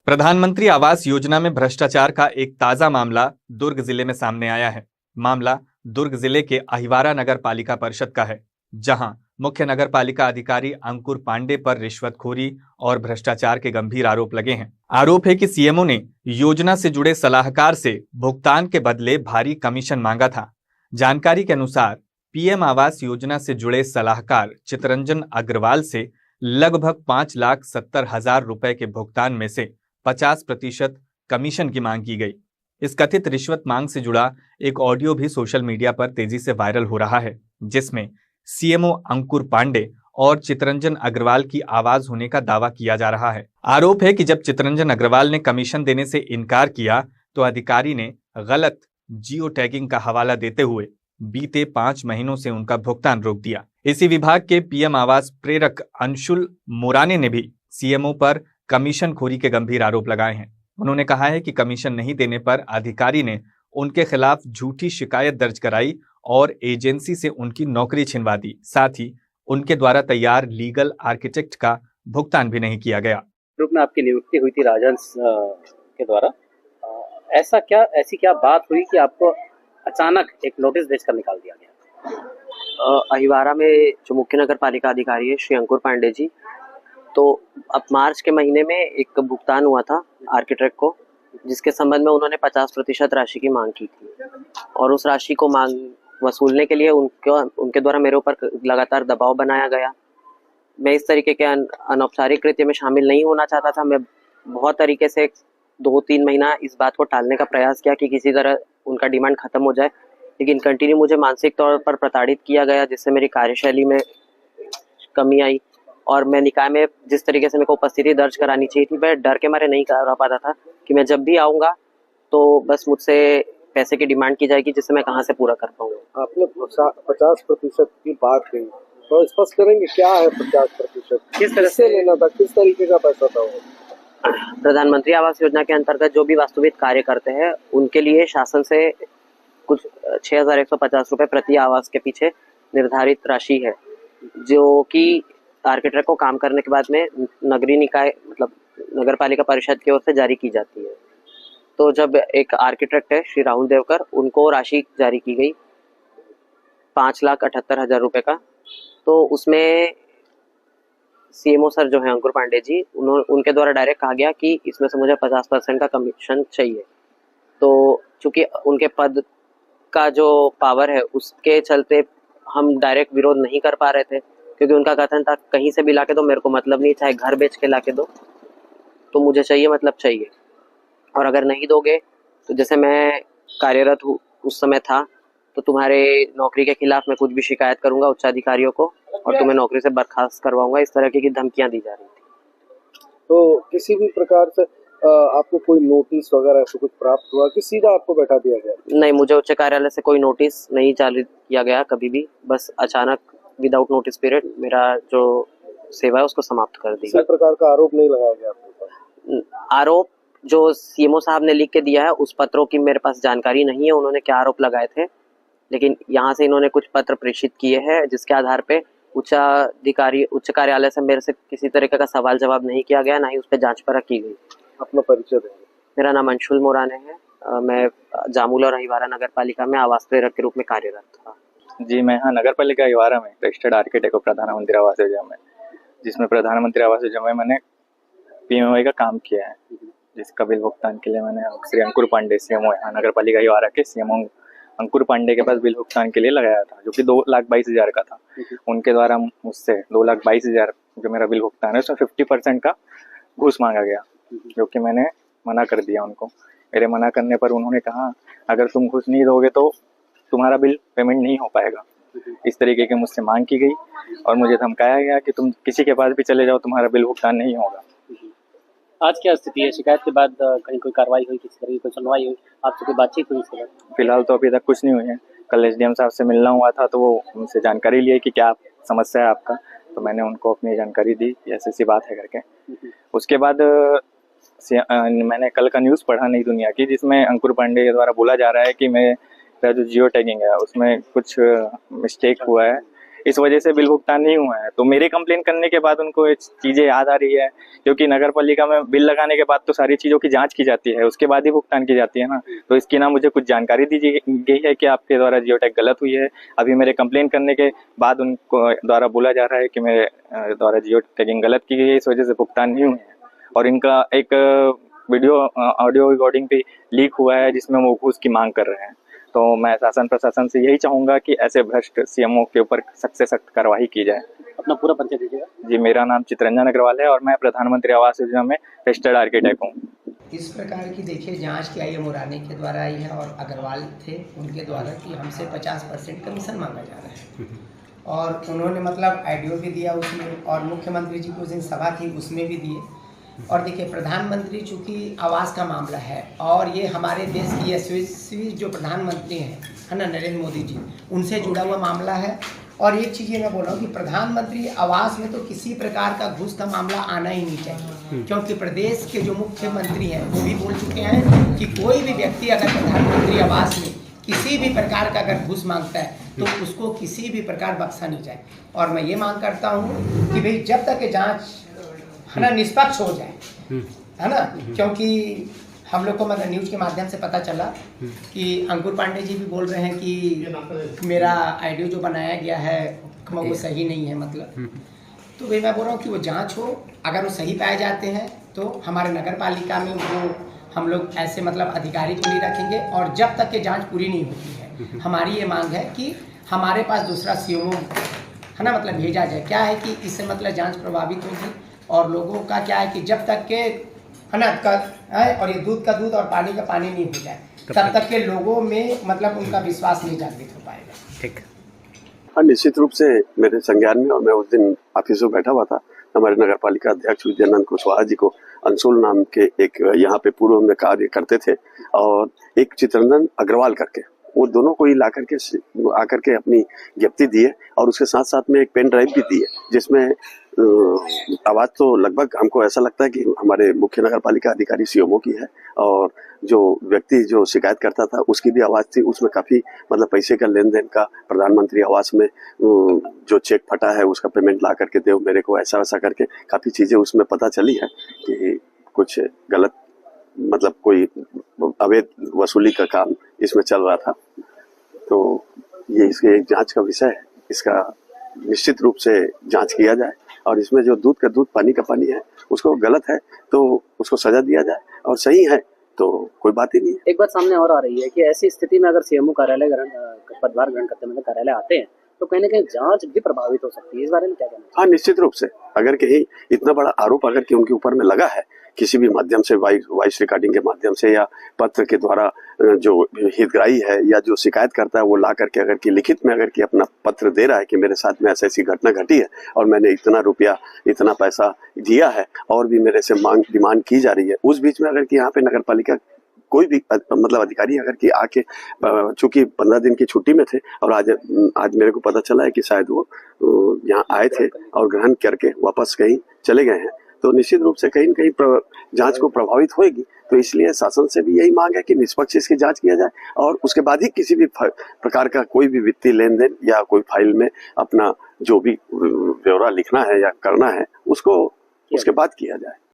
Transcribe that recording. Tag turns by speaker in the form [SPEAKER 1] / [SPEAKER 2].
[SPEAKER 1] प्रधानमंत्री आवास योजना में भ्रष्टाचार का एक ताजा मामला दुर्ग जिले में सामने आया है। मामला दुर्ग जिले के अहिवारा नगर पालिका परिषद का है, जहां मुख्य नगर पालिका अधिकारी अंकुर पांडे पर रिश्वतखोरी और भ्रष्टाचार के गंभीर आरोप लगे हैं। आरोप है कि सीएमओ ने योजना से जुड़े सलाहकार से भुगतान के बदले भारी कमीशन मांगा था। जानकारी के अनुसार पीएम आवास योजना से जुड़े सलाहकार चितरंजन अग्रवाल से लगभग 5,70,000 रुपए के भुगतान में से 50% कमीशन की मांग की गई। इस कथित रिश्वत मांग से जुड़ा एक ऑडियो भी सोशल मीडिया पर तेजी से वायरल हो रहा है, जिसमें सीएमओ अंकुर पांडे और चितरंजन अग्रवाल की आवाज होने का दावा किया जा रहा है। आरोप है कि जब चितरंजन अग्रवाल ने कमीशन देने से इनकार किया तो अधिकारी ने गलत जियो टैगिंग का हवाला देते हुए बीते 5 महीनों से उनका भुगतान रोक दिया। इसी विभाग के पीएम आवास प्रेरक अंशुल मोराने ने भी सीएमओ पर कमीशन खोरी के गंभीर आरोप लगाए हैं। उन्होंने कहा है कि कमीशन नहीं देने पर अधिकारी ने उनके खिलाफ झूठी शिकायत दर्ज कराई और एजेंसी से उनकी नौकरी छिनवा दी। साथ ही उनके द्वारा तैयार लीगल आर्किटेक्ट का भुगतान भी नहीं किया गया।
[SPEAKER 2] ग्रुप में आपकी नियुक्ति हुई थी राजहंस के द्वारा, ऐसी क्या बात हुई कि आपको अचानक एक नोटिस भेजकर निकाल दिया गया?
[SPEAKER 3] अहिवारा में जो मुख्य नगर पालिका अधिकारी है श्री अंकुर पांडे जी, तो अब मार्च के महीने में एक भुगतान हुआ था आर्किटेक्ट को, जिसके संबंध में उन्होंने 50% राशि की मांग की थी और उस राशि को वसूलने के लिए उनके द्वारा मेरे ऊपर लगातार दबाव बनाया गया। मैं इस तरीके के अनौपचारिक कृत्य में शामिल नहीं होना चाहता था। मैं बहुत तरीके से 2-3 महीना इस बात को टालने का प्रयास किया कि किसी तरह उनका डिमांड खत्म हो जाए, लेकिन कंटिन्यू मुझे मानसिक तौर पर प्रताड़ित किया गया, जिससे मेरी कार्यशैली में कमी आई और मैं निकाय में जिस तरीके से मेरे को उपस्थिति दर्ज करानी चाहिए थी, मैं डर के मारे नहीं करा पाता था कि मैं जब भी आऊँगा तो बस मुझसे पैसे की डिमांड की जाएगी, जिससे मैं कहाँ से पूरा कर पाऊँगा।
[SPEAKER 4] आपने 50% की बात कही, तो स्पष्ट करेंगे क्या है 50%? किस तरह से लेना था, किस तरीके का पैसा था वो?
[SPEAKER 3] प्रधानमंत्री आवास योजना के अंतर्गत जो भी वास्तविक कार्य करते हैं उनके लिए शासन से कुछ 6,150 रुपए प्रति आवास के पीछे निर्धारित राशि है, जो कि आर्किटेक्ट को काम करने के बाद में नगरीय निकाय मतलब नगर पालिका परिषद की ओर से जारी की जाती है। तो जब एक आर्किटेक्ट है श्री राहुल देवकर, उनको राशि जारी की गई 5,78,000 रुपए का, तो उसमें सीएमओ सर जो है अंकुर पांडे जी, उनके द्वारा डायरेक्ट कहा गया कि इसमें से मुझे 50% का कमीशन चाहिए। तो चूंकि उनके पद का जो पावर है उसके चलते हम डायरेक्ट विरोध नहीं कर पा रहे थे, क्योंकि उनका कथन था कहीं से भी लाके दो, मेरे को मतलब नहीं, चाहे घर बेच के लाके दो, तो मुझे चाहिए मतलब चाहिए। और अगर नहीं दोगे तो जैसे मैं कार्यरत हूँ उस समय था, तो तुम्हारे नौकरी के खिलाफ मैं कुछ भी शिकायत करूंगा उच्चाधिकारियों को और तुम्हें नौकरी से बर्खास्त करवाऊंगा, इस तरह की धमकियां दी जा रही थी।
[SPEAKER 4] तो किसी भी प्रकार से आपको कोई नोटिस वगैरह ऐसा कुछ प्राप्त हुआ कि सीधा आपको बैठा दिया गया?
[SPEAKER 3] नहीं, मुझे उच्च कार्यालय से कोई नोटिस नहीं जारी किया गया कभी भी, बस अचानक विदाउट नोटिस पीरियड मेरा जो सेवा है उसको समाप्त कर दी।
[SPEAKER 4] किसी प्रकार का आरोप नहीं लगाया गया आपके ऊपर?
[SPEAKER 3] आरोप जो सीएमओ साहब ने लिख के दिया है उस पत्रों की मेरे पास जानकारी नहीं है, उन्होंने क्या आरोप लगाए थे, लेकिन यहाँ से इन्होंने कुछ पत्र प्रेषित किए हैं जिसके आधार पे उच्च कार्यालय से मेरे से किसी तरीके का सवाल जवाब नहीं किया गया, ना ही उस पर जांच परख की गई।
[SPEAKER 4] अपना परिचय देंगे?
[SPEAKER 3] मेरा नाम अंशुल मोराने है। मैं जामुल और अहिवारा नगर पालिका में आवास प्रेरक के रूप में कार्यरत था।
[SPEAKER 5] जी, मैं यहाँ नगर पालिका अहिवारा में रजिस्टर्ड आर्किटेक्ट हूँ प्रधानमंत्री आवास योजना में, जिसमें प्रधानमंत्री आवास योजना में मैंने पीएमआई का काम किया है, जिसका बिल भुगतान के लिए मैंने श्री अंकुर पांडे सीएमओ यहाँ नगर पालिका अहिवारा के सीएमओ अंकुर पांडे के पास बिल भुगतान के लिए लगाया था, जो कि 2,22,000 का था। उनके द्वारा मुझसे 2,22,000 जो मेरा बिल भुगतान है उसमें 50% का घूस मांगा गया, जो कि मैंने मना कर दिया उनको। मेरे मना करने पर उन्होंने कहा अगर तुम घूस नहीं दोगे तो तुम्हारा बिल पेमेंट नहीं हो पाएगा। इस तरीके की मुझसे मांग की गई और मुझे धमकाया गया कि तुम किसी के पास भी चले जाओ, तुम्हारा बिल भुगतान नहीं होगा।
[SPEAKER 2] आज क्या स्थिति है? शिकायत के बाद कहीं कोई कार्रवाई हुई, किसी तरह की कोई सुनवाई हुई, आपसे कोई बातचीत हुई इसके बाद?
[SPEAKER 5] फिलहाल तो अभी तक कुछ नहीं हुई है। कल एसडीएम साहब से मिलना हुआ था, तो वो उनसे जानकारी लिए कि क्या समस्या है आपका, तो मैंने उनको अपनी जानकारी दी कि ऐसी बात है करके। उसके बाद मैंने कल का न्यूज़ पढ़ा नई दुनिया की, जिसमें अंकुर पांडे के द्वारा बोला जा रहा है कि मेरा जो जियो टैगिंग है उसमें कुछ मिस्टेक हुआ है, इस वजह से बिल भुगतान नहीं हुआ है। तो मेरे कंप्लेन करने के बाद उनको ये चीजें याद आ रही है, क्योंकि नगर पालिका में बिल लगाने के बाद तो सारी चीजों की जांच की जाती है, उसके बाद ही भुगतान की जाती है ना। तो इसकी ना मुझे कुछ जानकारी दी गई है कि आपके द्वारा जियो टैग गलत हुई है। अभी मेरे कंप्लेन करने के बाद उनको द्वारा बोला जा रहा है कि मेरे द्वारा जियो टैगिंग गलत की गई है, इस वजह से भुगतान नहीं हुए हैं। और इनका एक वीडियो ऑडियो रिकॉर्डिंग भी लीक हुआ है जिसमें वो घूस की मांग कर रहे हैं। तो मैं शासन प्रशासन से यही चाहूंगा कि ऐसे भ्रष्ट सीएमओ के ऊपर सख्त से सख्त कार्रवाई की जाए।
[SPEAKER 2] अपना पूरा परिचय दीजिएगा।
[SPEAKER 5] जी, मेरा नाम चितरंजन अग्रवाल है और मैं प्रधानमंत्री आवास योजना में रजिस्टर्ड आर्किटेक्ट हूँ।
[SPEAKER 6] इस प्रकार की देखिए जांच की आई है, मुरानी के द्वारा आई है और अग्रवाल थे उनके द्वारा कि हमसे 50% कमीशन मांगा जा रहा है। और उन्होंने मतलब आइडियो भी दिया उसमें, और मुख्यमंत्री जी को उस दिन सभा थी उसमें भी दिए। और देखिए प्रधानमंत्री चूँकि आवास का मामला है और ये हमारे देश की यशस्वी जो प्रधानमंत्री हैं है ना, नरेंद्र मोदी जी, उनसे जुड़ा हुआ मामला है। और एक चीज़ ये मैं बोल रहा हूँ कि प्रधानमंत्री आवास में तो किसी प्रकार का घूस का मामला आना ही नहीं चाहिए, क्योंकि प्रदेश के जो मुख्यमंत्री हैं वो भी बोल चुके हैं कि कोई भी व्यक्ति अगर प्रधानमंत्री आवास में किसी भी प्रकार का अगर घूस मांगता है तो उसको किसी भी प्रकार बख्शा नहीं जाए। और मैं ये मांग करता हूँ कि भाई जब तक जांच है ना निष्पक्ष हो जाए, है ना, क्योंकि हम लोग को मतलब न्यूज़ के माध्यम से पता चला कि अंकुर पांडे जी भी बोल रहे हैं कि मेरा आइडियो जो बनाया गया है वो सही नहीं है मतलब। तो भाई मैं बोल रहा हूँ कि वो जांच हो, अगर वो सही पाए जाते हैं तो हमारे नगर पालिका में वो हम लोग ऐसे मतलब अधिकारी को नहीं रखेंगे। और जब तक कि जांच पूरी नहीं होती है हमारी ये मांग है कि हमारे पास दूसरा सीएमओ है ना मतलब भेजा जाए। क्या है कि इससे मतलब जांच प्रभावित होगी और लोगों का क्या है कि जब तक के है ना और ये दूध का दूध और पानी का पानी नहीं हो जाए तब तक के लोगों में मतलब उनका विश्वास नहीं जागृत हो पाएगा।
[SPEAKER 7] ठीक। हाँ, निश्चित रूप से मेरे संज्ञान में, और मैं उस दिन ऑफिस में बैठा हुआ था, हमारे नगर पालिका अध्यक्ष विद्यानंद कुशवाहा जी को अंशुल नाम के एक यहाँ पे पूर्व में कार्य करते थे और एक चितरंजन अग्रवाल करके, वो दोनों को ही ला करके आकर के अपनी ज्ञप्ति दिए और उसके साथ साथ में एक पेन ड्राइव भी दिए जिसमें आवाज तो लगभग हमको ऐसा लगता है कि हमारे मुख्य नगर पालिका अधिकारी सीएमओ की है और जो व्यक्ति जो शिकायत करता था उसकी भी आवाज थी। उसमें काफी मतलब पैसे का लेन देन का, प्रधानमंत्री आवास में जो चेक फटा है उसका पेमेंट ला करके दो मेरे को, ऐसा वैसा करके काफी चीजें उसमें पता चली है कि कुछ गलत मतलब कोई अवैध वसूली का काम इसमें चल रहा था। तो ये इसके एक जांच का विषय है, इसका निश्चित रूप से जांच किया जाए और इसमें जो दूध का दूध पानी का पानी है उसको गलत है तो उसको सजा दिया जाए और सही है तो कोई बात ही नहीं है।
[SPEAKER 2] एक बात सामने और आ रही है कि ऐसी स्थिति में अगर सीएमओ कार्यालय पदभार ग्रहण करते मतलब कार्यालय आते हैं तो कहीं ना कहीं जांच भी प्रभावित हो सकती है, इस बारे में क्या कहना है?
[SPEAKER 7] हाँ, निश्चित रूप से अगर कहीं इतना बड़ा आरोप अगर कि उनके ऊपर में लगा है किसी भी माध्यम से, वॉइस रिकॉर्डिंग के माध्यम से या पत्र के द्वारा जो हितग्राही है या जो शिकायत करता है वो ला करके अगर कि लिखित में अगर कि अपना पत्र दे रहा है कि मेरे साथ में ऐसी ऐसी घटना घटी है और मैंने इतना रुपया इतना पैसा दिया है और भी मेरे से डिमांड की जा रही है, उस बीच में अगर कि यहाँ पे नगर पालिका कोई भी मतलब अधिकारी अगर कि आके, चूंकि 15 दिन की छुट्टी में थे और आज मेरे को पता चला है कि शायद वो यहाँ आए थे और ग्रहण करके वापस कहीं चले गए हैं, तो निश्चित रूप से कहीं न कहीं जांच को प्रभावित होगी। तो इसलिए शासन से भी यही मांग है कि निष्पक्ष इसकी जांच किया जाए और उसके बाद ही किसी भी प्रकार का कोई भी वित्तीय लेन देन या कोई फाइल में अपना जो भी ब्यौरा लिखना है या करना है उसको उसके बाद किया जाए।